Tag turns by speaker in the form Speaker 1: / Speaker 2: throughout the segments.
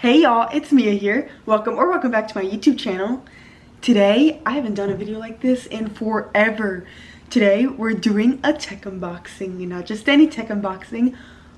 Speaker 1: Hey y'all, it's Mia here. Welcome back to my YouTube channel. Today, I haven't done a video like this in forever. Today, we're doing a tech unboxing, and not just any tech unboxing.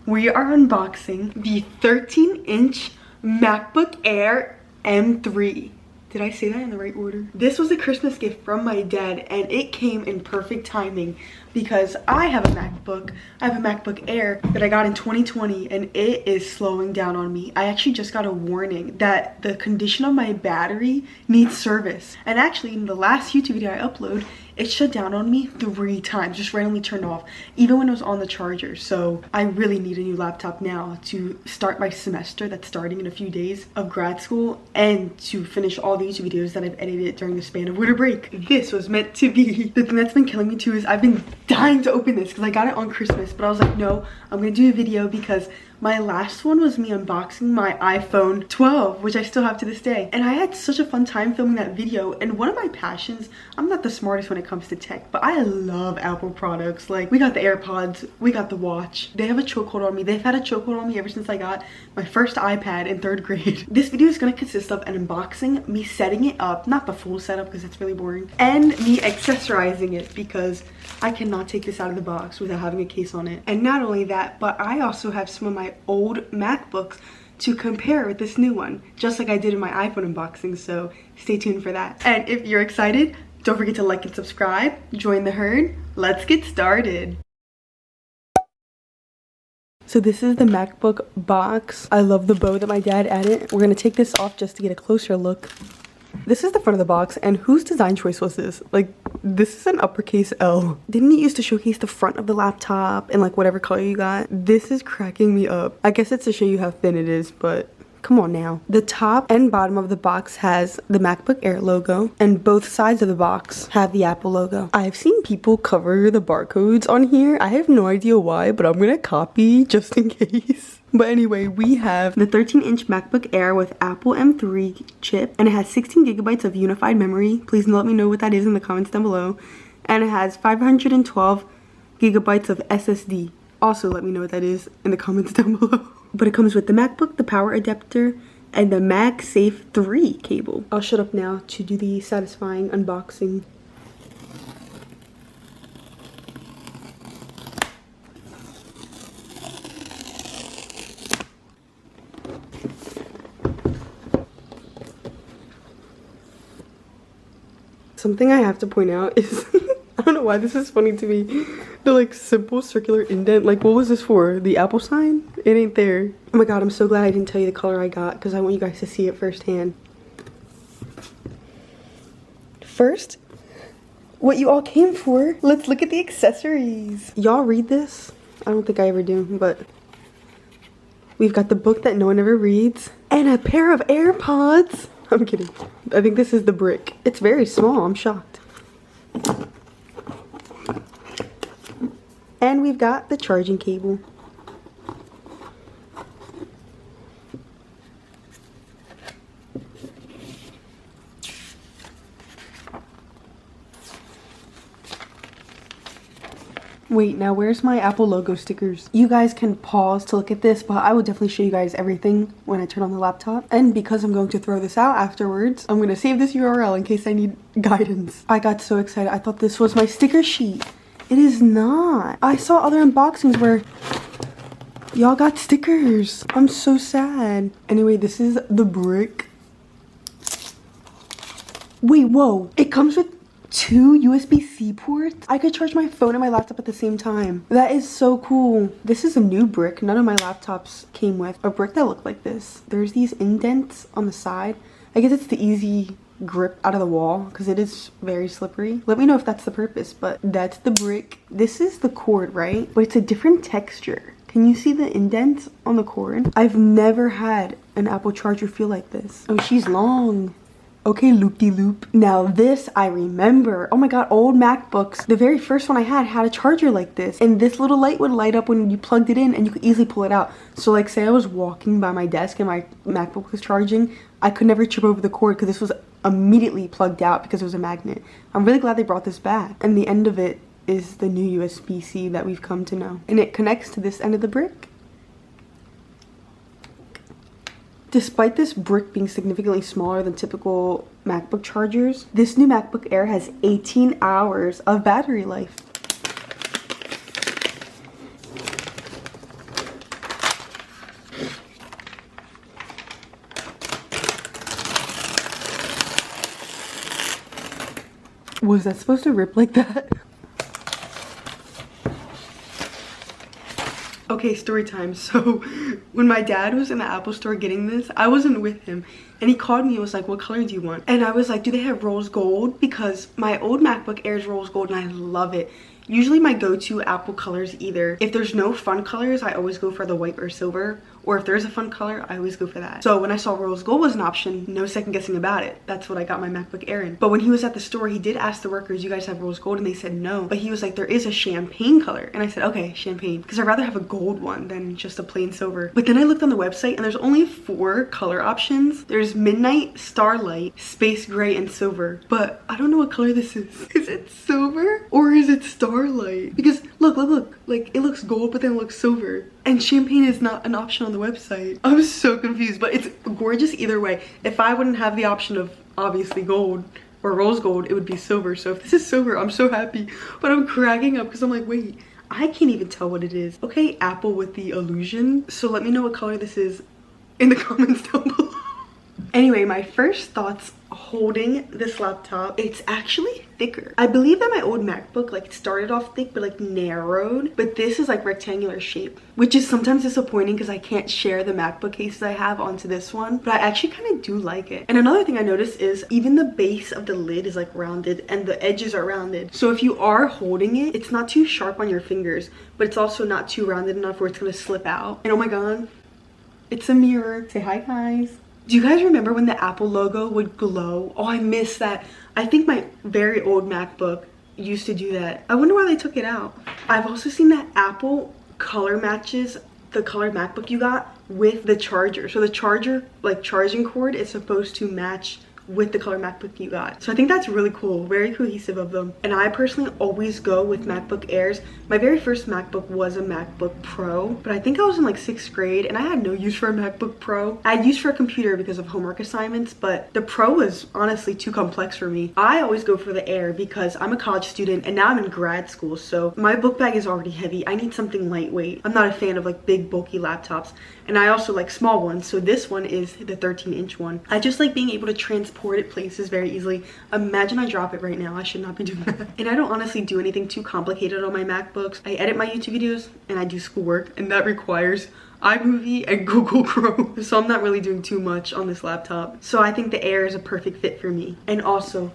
Speaker 1: We are unboxing the 13-inch MacBook Air M3. Did I say that in the right order? This was a Christmas gift from my dad, and it came in perfect timing because I have a MacBook. I have a MacBook Air that I got in 2020, and it is slowing down on me. I actually just got a warning that the condition of my battery needs service. And actually, in the last YouTube video I uploaded, it shut down on me 3 times, just randomly turned off, even when it was on the charger. So I really need a new laptop now to start my semester that's starting in a few days of grad school, and to finish all the YouTube videos that I've edited during the span of winter break. This was meant to be. The thing that's been killing me too is I've been dying to open this because I got it on Christmas, but I was like, no, I'm gonna do a video because my last one was me unboxing my iPhone 12, which I still have to this day. And I had such a fun time filming that video. And one of my passions, I'm not the smartest when it comes to tech, but I love Apple products. Like, we got the AirPods, we got the watch. They have a chokehold on me. They've had a chokehold on me ever since I got my first iPad in 3rd grade. This video is gonna consist of an unboxing, me setting it up, not the full setup because that's really boring, and me accessorizing it because I cannot take this out of the box without having a case on it. And not only that, but I also have some of my old MacBooks to compare with this new one, just like I did in my iPhone unboxing, so stay tuned for that. And if you're excited, don't forget to like and subscribe, join the herd. Let's get started. So this is the MacBook box. I love the bow that my dad added. We're gonna take this off just to get a closer look. This is the front of the box, and whose design choice was this? Like, this is an uppercase L. Didn't it used to showcase the front of the laptop and like whatever color you got? This is cracking me up. I guess it's to show you how thin it is, but come on now. The top and bottom of the box has the MacBook Air logo, and both sides of the box have the Apple logo. I've seen people cover the barcodes on here. I have no idea why, but I'm gonna copy just in case. But anyway, we have the 13-inch MacBook Air with Apple M3 chip, and it has 16 gigabytes of unified memory. Please let me know what that is in the comments down below. And it has 512 gigabytes of SSD. Also let me know what that is in the comments down below. But it comes with the MacBook, the power adapter, and the MagSafe 3 cable. I'll shut up now to do the satisfying unboxing. Something I have to point out is, I don't know why this is funny to me, the like simple circular indent. Like, what was this for? The Apple sign? It ain't there. Oh my god, I'm so glad I didn't tell you the color I got because I want you guys to see it firsthand. First, what you all came for. Let's look at the accessories. Y'all read this? I don't think I ever do, but we've got the book that no one ever reads and a pair of AirPods. I'm kidding. I think this is the brick. It's very small. I'm shocked. And we've got the charging cable. Wait, now where's my Apple logo stickers? You guys can pause to look at this, but I will definitely show you guys everything when I turn on the laptop. And because I'm going to throw this out afterwards, I'm gonna save this URL in case I need guidance. I got so excited. I thought this was my sticker sheet. It is not. I saw other unboxings where y'all got stickers. I'm so sad. Anyway, this is the brick. Wait, whoa. It comes with 2 USB-C ports. I could charge my phone and my laptop at the same time. That is so cool. This is a new brick. None of my laptops came with a brick that looked like this. There's these indents on the side. I guess it's the easy grip out of the wall because it is very slippery. Let me know if that's the purpose, but that's the brick. This is the cord, right? But it's a different texture. Can you see the indents on the cord? I've never had an Apple charger feel like this. Oh, she's long. Okay, loop-de-loop. Now this I remember. Oh my god, old MacBooks. The very first one I had a charger like this. And this little light would light up when you plugged it in and you could easily pull it out. So like say I was walking by my desk and my MacBook was charging, I could never trip over the cord because this was immediately plugged out because it was a magnet. I'm really glad they brought this back. And the end of it is the new USB-C that we've come to know. And it connects to this end of the brick. Despite this brick being significantly smaller than typical MacBook chargers, this new MacBook Air has 18 hours of battery life. Was that supposed to rip like that? Okay, story time. So when my dad was in the Apple store getting this, I wasn't with him, and he called me and was like, what color do you want? And I was like, do they have rose gold? Because my old MacBook Air is rose gold and I love it. Usually my go-to Apple colors, either if there's no fun colors, I always go for the white or silver, or if there's a fun color, I always go for that. So when I saw rose gold was an option, no second guessing about it. That's what I got my MacBook Air in. But when he was at the store, he did ask the workers, you guys have rose gold? And they said no. But he was like, there is a champagne color. And I said, okay, champagne. Because I'd rather have a gold one than just a plain silver. But then I looked on the website and there's only 4 color options. There's midnight, starlight, space gray, and silver. But I don't know what color this is. Is it silver or is it starlight? Because look, like it looks gold, but then it looks silver. And champagne is not an option on the website. I'm so confused, but it's gorgeous either way. If I wouldn't have the option of obviously gold or rose gold, it would be silver. So if this is silver, I'm so happy. But I'm cracking up because I'm like, wait, I can't even tell what it is. Okay, Apple with the illusion. So let me know what color this is in the comments down below. Anyway, my first thoughts holding this laptop, it's actually thicker. I believe that my old MacBook like started off thick but like narrowed, but this is like rectangular shape, which is sometimes disappointing because I can't share the MacBook cases I have onto this one, but I actually kind of do like it. And another thing I noticed is even the base of the lid is like rounded and the edges are rounded, so if you are holding it, it's not too sharp on your fingers, but it's also not too rounded enough where it's gonna slip out. And oh my god, it's a mirror. Say hi, guys. Do you guys remember when the Apple logo would glow? Oh, I miss that. I think my very old MacBook used to do that. I wonder why they took it out. I've also seen that Apple color matches the color MacBook you got with the charger. So the charger, like charging cord, is supposed to match with the color MacBook you got. So I think that's really cool, very cohesive of them. And I personally always go with MacBook Airs. My very first MacBook was a MacBook Pro, but I think I was in like 6th grade and I had no use for a MacBook Pro. I had use for a computer because of homework assignments, but the Pro was honestly too complex for me. I always go for the Air because I'm a college student and now I'm in grad school, so my book bag is already heavy. I need something lightweight. I'm not a fan of like big bulky laptops, and I also like small ones, so this one is the 13-inch one. I just like being able to transport it places very easily. Imagine I drop it right now. I should not be doing that. And I don't honestly do anything too complicated on my MacBooks. I edit my YouTube videos and I do schoolwork, and that requires iMovie and Google Chrome. So I'm not really doing too much on this laptop. So I think the Air is a perfect fit for me. And also,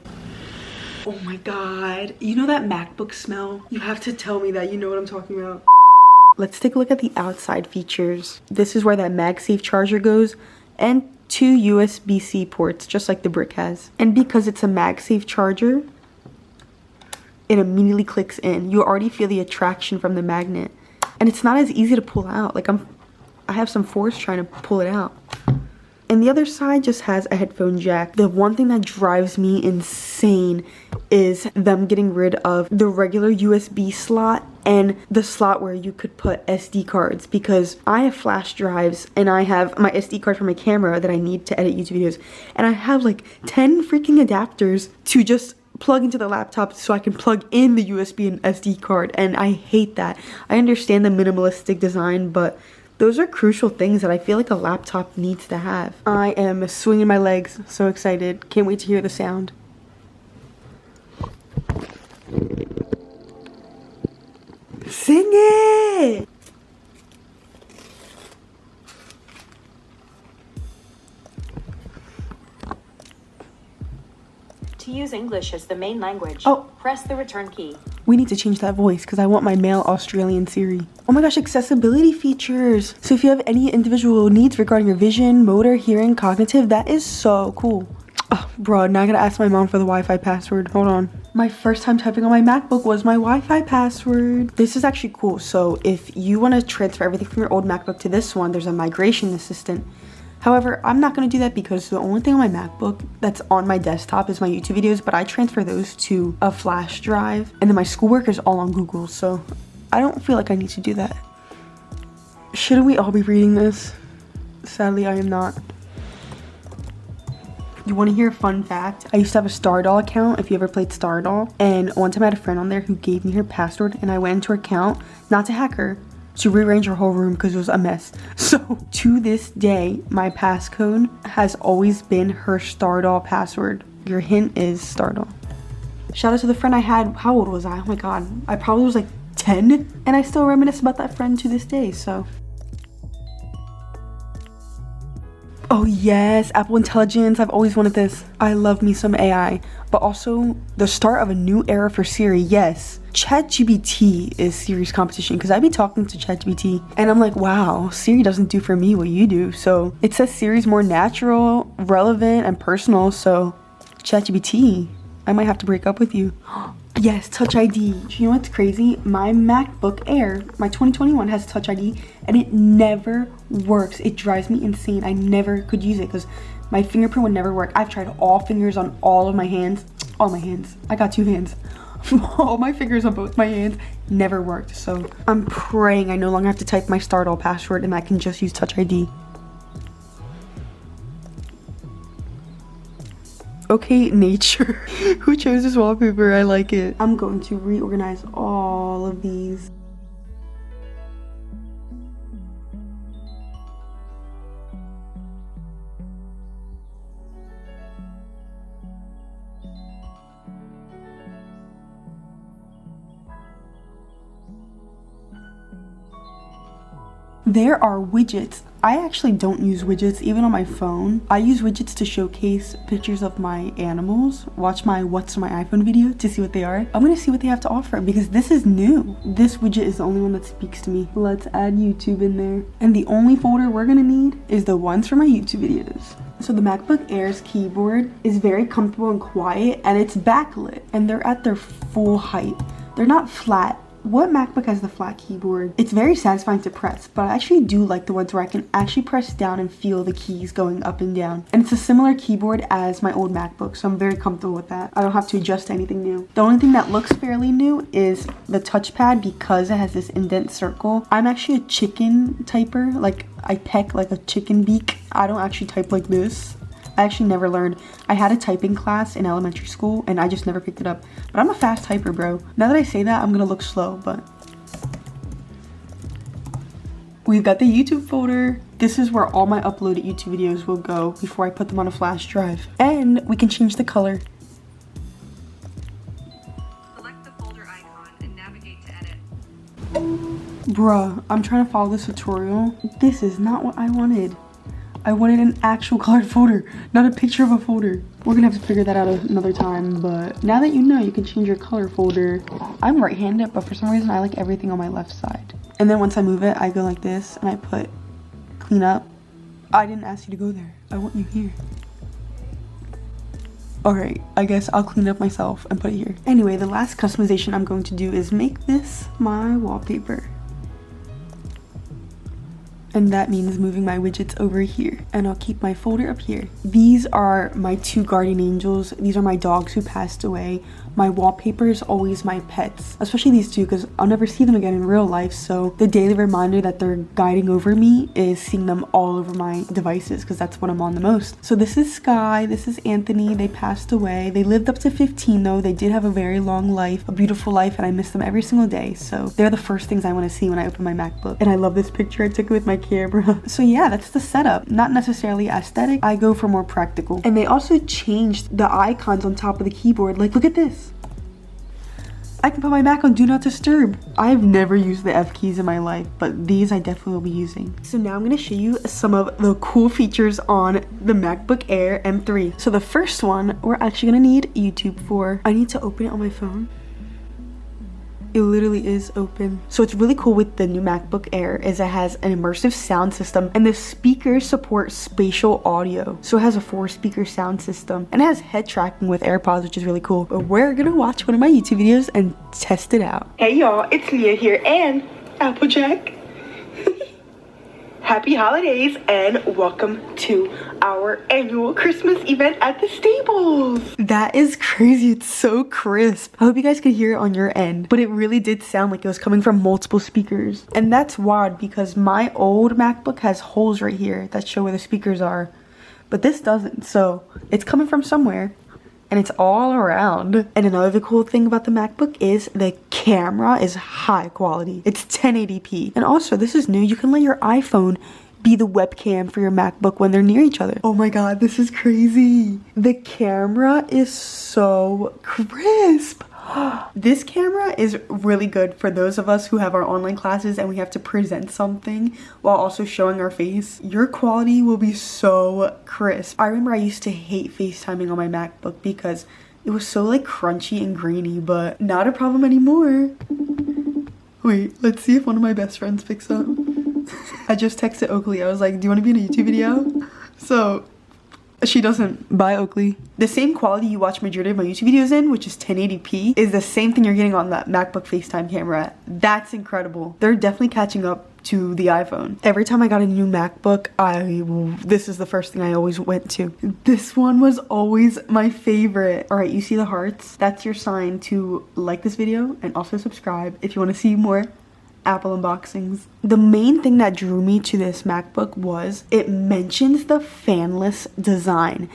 Speaker 1: oh my god, you know that MacBook smell? You have to tell me that you know what I'm talking about. Let's take a look at the outside features. This is where that MagSafe charger goes, and 2 USB-C ports, just like the brick has. And because it's a MagSafe charger, it immediately clicks in. You already feel the attraction from the magnet, and it's not as easy to pull out. Like I have some force trying to pull it out. And the other side just has a headphone jack. The one thing that drives me insane is them getting rid of the regular USB slot and the slot where you could put SD cards, because I have flash drives and I have my SD card for my camera that I need to edit YouTube videos, and I have like 10 freaking adapters to just plug into the laptop so I can plug in the USB and SD card, and I hate that. I understand the minimalistic design, but those are crucial things that I feel like a laptop needs to have. I am swinging my legs, so excited. Can't wait to hear the sound. Sing it!
Speaker 2: To use English as the main language, press the return key.
Speaker 1: We need to change that voice because I want my male Australian Siri. Oh my gosh, accessibility features. So if you have any individual needs regarding your vision, motor, hearing, cognitive, that is so cool. Oh, bro, now I gotta ask my mom for the Wi-Fi password. Hold on. My first time typing on my MacBook was my Wi-Fi password. This is actually cool. So if you want to transfer everything from your old MacBook to this one, there's a migration assistant. However, I'm not going to do that because the only thing on my MacBook that's on my desktop is my YouTube videos, but I transfer those to a flash drive, and then my schoolwork is all on Google, so I don't feel like I need to do that. Shouldn't we all be reading this? Sadly, I am not. You want to hear a fun fact? I used to have a Stardoll account, if you ever played Stardoll. And one time I had a friend on there who gave me her password, and I went into her account, not to hack her, to rearrange her whole room because it was a mess. So to this day, my passcode has always been her Stardoll password. Your hint is Stardoll. Shout out to the friend I had. How old was I? Oh my god. I probably was like 10. And I still reminisce about that friend to this day, so. Oh yes, Apple Intelligence. I've always wanted this. I love me some AI. But also the start of a new era for Siri. Yes, ChatGPT is Siri's competition, because I be talking to ChatGPT and I'm like, wow, Siri doesn't do for me what you do. So it says Siri's more natural, relevant, and personal. So ChatGPT, I might have to break up with you. Yes, Touch ID. You know what's crazy? My MacBook Air, my 2021, has Touch ID and it never works. It drives me insane. I never could use it because my fingerprint would never work. I've tried all fingers on all of my hands. All my hands. I got 2 hands. All my fingers on both my hands never worked. So I'm praying I no longer have to type my Stardoll password and I can just use Touch ID. Okay, nature. Who chose this wallpaper? I like it. I'm going to reorganize all of these. There are widgets. I actually don't use widgets even on my phone. I use widgets to showcase pictures of my animals. Watch my what's on my iPhone video to see what they are. I'm gonna see what they have to offer because this is new. This widget is the only one that speaks to me. Let's add YouTube in there. And the only folder we're gonna need is the ones for my YouTube videos. So the MacBook Air's keyboard is very comfortable and quiet, and it's backlit, and they're at their full height. They're not flat. What MacBook has the flat keyboard? It's very satisfying to press, but I actually do like the ones where I can actually press down and feel the keys going up and down. And it's a similar keyboard as my old MacBook, so I'm very comfortable with that. I don't have to adjust anything new. The only thing that looks fairly new is the touchpad because it has this indent circle. I'm actually a chicken typer, like I peck like a chicken beak. I don't actually type like this. I actually never learned. I had a typing class in elementary school and I just never picked it up. But I'm a fast typer, bro. Now that I say that, I'm gonna look slow, but. We've got the YouTube folder. This is where all my uploaded YouTube videos will go before I put them on a flash drive. And we can change the color.
Speaker 3: Select the folder icon and navigate to edit.
Speaker 1: Bruh, I'm trying to follow this tutorial. This is not what I wanted. I wanted an actual colored folder, not a picture of a folder. We're gonna have to figure that out another time, but now that you know you can change your color folder. I'm right-handed, but for some reason I like everything on my left side. And then once I move it, I go like this and I put clean up. I didn't ask you to go there. I want you here. Alright, I guess I'll clean up myself and put it here. Anyway, the last customization I'm going to do is make this my wallpaper. And that means moving my widgets over here, and I'll keep my folder up here. These are my 2 guardian angels. These are my dogs who passed away. My wallpaper is always my pets, especially these 2 because I'll never see them again in real life. So the daily reminder that they're guiding over me is seeing them all over my devices because that's what I'm on the most. So this is Sky, this is Anthony. They passed away. They lived up to 15 though. They did have a very long life, a beautiful life, and I miss them every single day. So they're the first things I want to see when I open my MacBook. And I love this picture I took with my camera. So yeah, that's the setup. Not necessarily aesthetic. I go for more practical. And they also changed the icons on top of the keyboard. Like, look at this. I can put my Mac on Do Not Disturb. I've never used the F keys in my life, but these I definitely will be using. So now I'm gonna show you some of the cool features on the MacBook Air M3. So the first one, we're actually gonna need YouTube for. I need to open it on my phone. It literally is open. So what's really cool with the new MacBook Air is it has an immersive sound system, and the speakers support spatial audio. So it has a 4-speaker sound system, and it has head tracking with AirPods, which is really cool. But we're gonna watch one of my YouTube videos and test it out. Hey y'all, it's Leah here and Applejack. Happy holidays and welcome to our annual Christmas event at the stables. That is crazy. It's so crisp. I hope you guys could hear it on your end, but it really did sound like it was coming from multiple speakers. And that's wild because my old MacBook has holes right here that show where the speakers are. but this doesn't. So it's coming from somewhere. And it's all around. And another cool thing about the MacBook is the camera is high quality. It's 1080p. And also, this is new. You can let your iPhone be the webcam for your MacBook when they're near each other. Oh my god, this is crazy. The camera is so crisp. This camera is really good for those of us who have our online classes and we have to present something while also showing our face. Your quality will be so crisp. I remember I used to hate FaceTiming on my MacBook because it was so like crunchy and grainy, but not a problem anymore. Wait, let's see if one of my best friends picks up. I just texted Oakley. I was like, do you want to be in a YouTube video? So she doesn't. Bye, Oakley. The same quality you watch majority of my YouTube videos in, which is 1080p, is the same thing you're getting on that MacBook FaceTime camera. That's incredible. They're definitely catching up to the iPhone. Every time I got a new MacBook, this is the first thing I always went to. This one was always my favorite. All right, you see the hearts? That's your sign to like this video and also subscribe if you want to see more Apple unboxings. The main thing that drew me to this MacBook was it mentions the fanless design.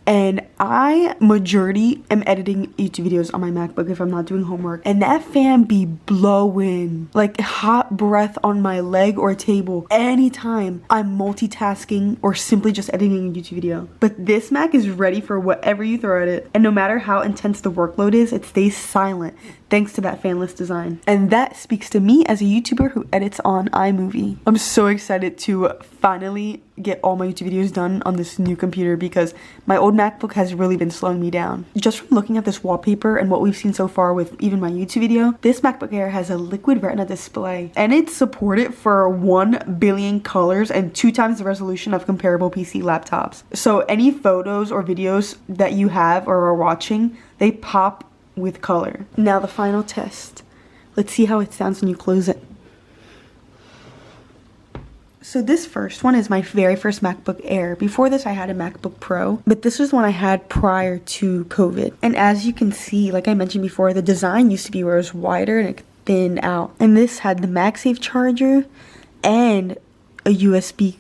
Speaker 1: And I majority am editing YouTube videos on my MacBook if I'm not doing homework, and that fan be blowing like hot breath on my leg or table anytime I'm multitasking or simply just editing a YouTube video. But this Mac is ready for whatever you throw at it, and no matter how intense the workload is, it stays silent thanks to that fanless design. And that speaks to me as a YouTuber who edits on iMovie. I'm so excited to finally get all my YouTube videos done on this new computer because my old MacBook has really been slowing me down. Just from looking at this wallpaper and what we've seen so far with even my YouTube video, this MacBook Air has a liquid retina display and it's supported for 1 billion colors and 2 times the resolution of comparable PC laptops. So any photos or videos that you have or are watching, they pop with color. Now the final test. Let's see how it sounds when you close it. So this first one is my very first MacBook Air. Before this I had a MacBook Pro, but this was one I had prior to COVID. And as you can see, like I mentioned before, the design used to be where it was wider and it could thin out. And this had the MagSafe charger and a USB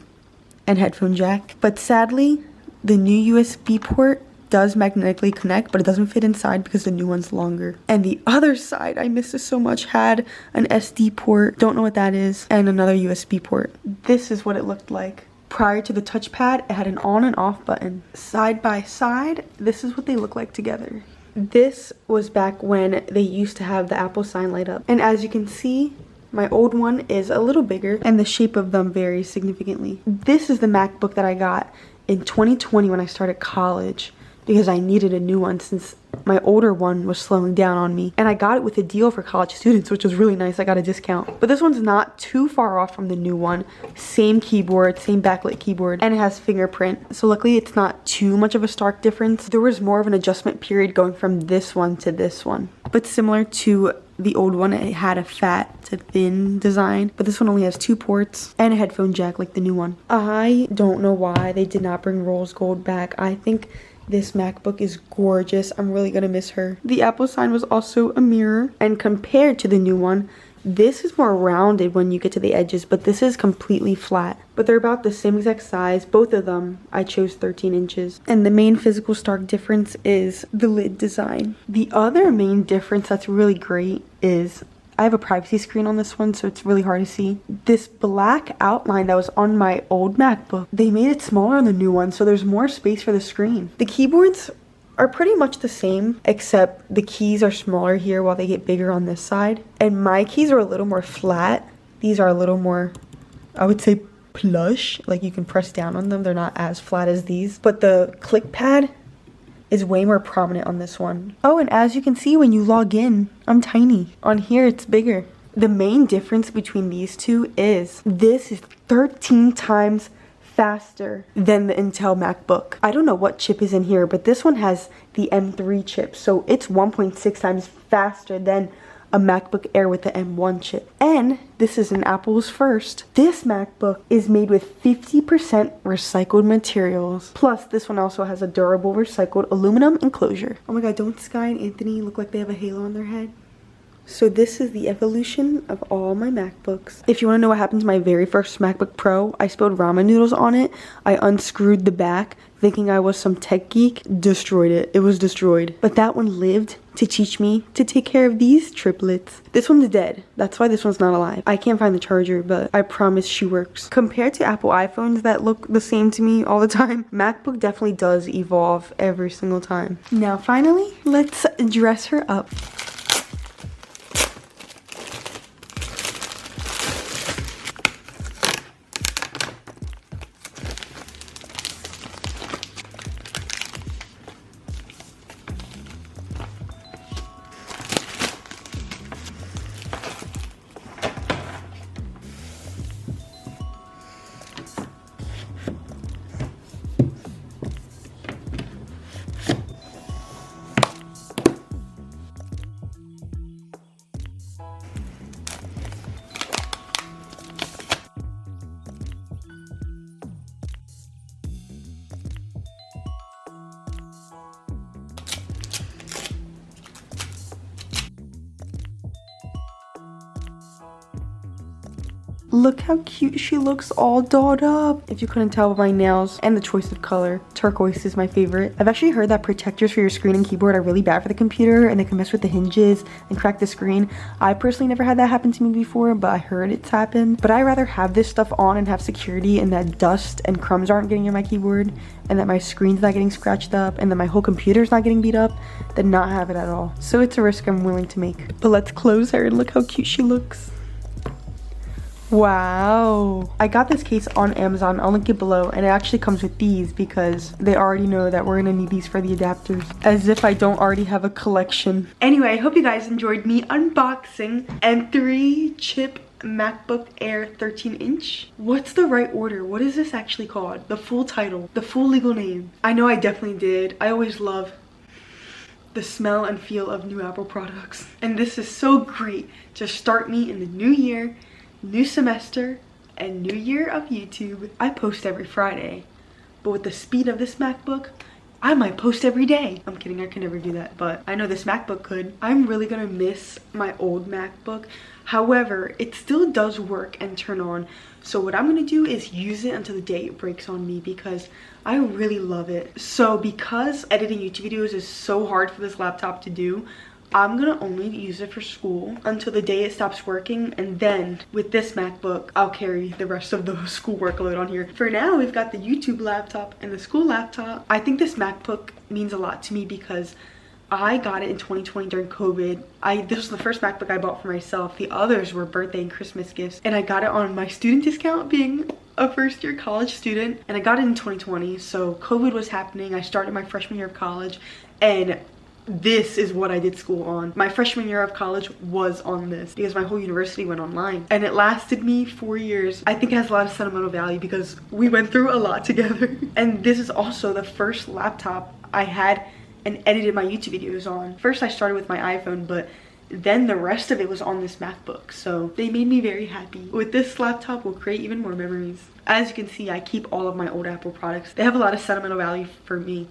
Speaker 1: and headphone jack. But sadly, the new USB port does magnetically connect, but it doesn't fit inside because the new one's longer. And the other side, I miss this so much, had an SD port, don't know what that is, and another USB port. This is what it looked like. Prior to the touchpad, it had an on and off button. Side by side, this is what they look like together. This was back when they used to have the Apple sign light up. And as you can see, my old one is a little bigger and the shape of them varies significantly. This is the MacBook that I got in 2020 when I started college, because I needed a new one since my older one was slowing down on me. And I got it with a deal for college students, which was really nice. I got a discount. But this one's not too far off from the new one. Same keyboard, same backlit keyboard, and it has fingerprint. So luckily it's not too much of a stark difference. There was more of an adjustment period going from this one to this one. But similar to the old one, it had a fat to thin design, but this one only has 2 ports and a headphone jack like the new one. I don't know why they did not bring rose gold back. I think this MacBook is gorgeous. I'm really gonna miss her. The Apple sign was also a mirror, and compared to the new one, this is more rounded when you get to the edges, but this is completely flat. But they're about the same exact size. Both of them, I chose 13 inches. And the main physical stark difference is the lid design. The other main difference that's really great is I have a privacy screen on this one, so it's really hard to see. This black outline that was on my old MacBook, they made it smaller on the new one, so there's more space for the screen. The keyboards are pretty much the same, except the keys are smaller here while they get bigger on this side. And my keys are a little more flat. These are a little more, I would say, plush. Like you can press down on them. They're not as flat as these. But the click pad is way more prominent on this one. Oh, and as you can see when you log in, I'm tiny. On here, it's bigger. The main difference between these two is this is 13 times faster than the Intel MacBook. I don't know what chip is in here, but this one has the M3 chip, so it's 1.6 times faster than a MacBook Air with the M1 chip. And this is an Apple's first. This MacBook is made with 50% recycled materials. Plus, this one also has a durable recycled aluminum enclosure. Oh my god, don't Sky and Anthony look like they have a halo on their head? So this is the evolution of all my MacBooks. If you want to know what happened to my very first MacBook Pro, I spilled ramen noodles on it. I unscrewed the back. thinking I was some tech geek, destroyed it. It was destroyed. But that one lived to teach me to take care of these triplets. This one's dead. That's why this one's not alive. I can't find the charger, but I promise she works. Compared to Apple iPhones that look the same to me all the time, MacBook definitely does evolve every single time. Now finally, let's dress her up. Look how cute she looks all dolled up. If you couldn't tell by my nails and the choice of color, turquoise is my favorite. I've actually heard that protectors for your screen and keyboard are really bad for the computer and they can mess with the hinges and crack the screen. I personally never had that happen to me before, but I heard it's happened. But I rather have this stuff on and have security and that dust and crumbs aren't getting in my keyboard and that my screen's not getting scratched up and that my whole computer's not getting beat up than not have it at all. So it's a risk I'm willing to make. But let's close her and look how cute she looks. Wow. I got this case on Amazon. I'll link it below, and it actually comes with these because they already know that we're gonna need these for the adapters. As if I don't already have a collection. Anyway, I hope you guys enjoyed me unboxing M3 chip MacBook Air 13-inch. What's the right order? What is this actually called? The full title, the full legal name. I know I definitely did. I always love the smell and feel of new Apple products. And this is so great to start me in the new year, new semester, and new year of YouTube. I post every Friday, but with the speed of this MacBook, I might post every day. I'm kidding, I can never do that, but I know this MacBook could. I'm really gonna miss my old MacBook. However, it still does work and turn on. So what I'm gonna do is use it until the day it breaks on me because I really love it. So because editing YouTube videos is so hard for this laptop to do, I'm gonna only use it for school until the day it stops working, and then with this MacBook I'll carry the rest of the school workload on here. For now, we've got the YouTube laptop and the school laptop. I think this MacBook means a lot to me because I got it in 2020 during COVID. This was the first MacBook I bought for myself. The others were birthday and Christmas gifts, and I got it on my student discount being a first-year college student, and I got it in 2020. So COVID was happening. I started my freshman year of college, and this is what I did school on. My freshman year of college was on this because my whole university went online, and it lasted me 4 years. I think it has a lot of sentimental value because we went through a lot together. And this is also the first laptop I had and edited my YouTube videos on. First I started with my iPhone, but then the rest of it was on this MacBook, so they made me very happy. With this laptop, we'll create even more memories. As you can see, I keep all of my old Apple products. They have a lot of sentimental value for me,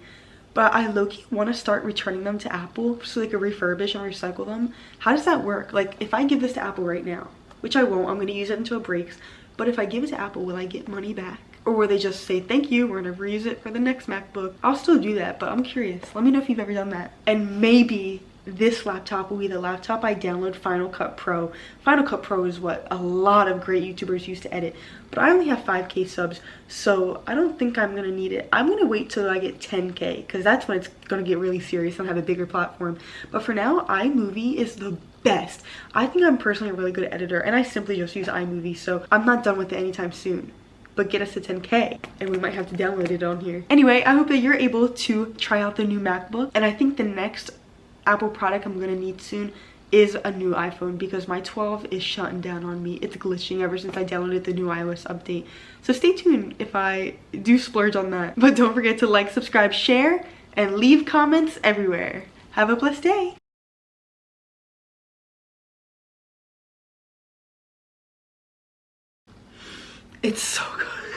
Speaker 1: but I low-key want to start returning them to Apple so they can refurbish and recycle them. How does that work? Like, if I give this to Apple right now, which I won't, I'm going to use it until it breaks, but if I give it to Apple, will I get money back? Or will they just say, thank you, we're going to reuse it for the next MacBook? I'll still do that, but I'm curious. Let me know if you've ever done that. And maybe this laptop will be the laptop I download Final Cut Pro. Final Cut Pro is what a lot of great YouTubers use to edit, but I only have 5K subs, so I don't think I'm gonna need it. I'm gonna wait till I get 10K because that's when it's gonna get really serious and have a bigger platform. But for now, iMovie is the best. I think I'm personally a really good editor, and I simply just use iMovie, so I'm not done with it anytime soon. But get us to 10K and we might have to download it on here. Anyway, I hope that you're able to try out the new MacBook, and I think the next Apple product I'm gonna need soon is a new iPhone because my 12 is shutting down on me. It's glitching ever since I downloaded the new iOS update. So stay tuned if I do splurge on that. But don't forget to like, subscribe, share, and leave comments everywhere. Have a blessed day. It's so good.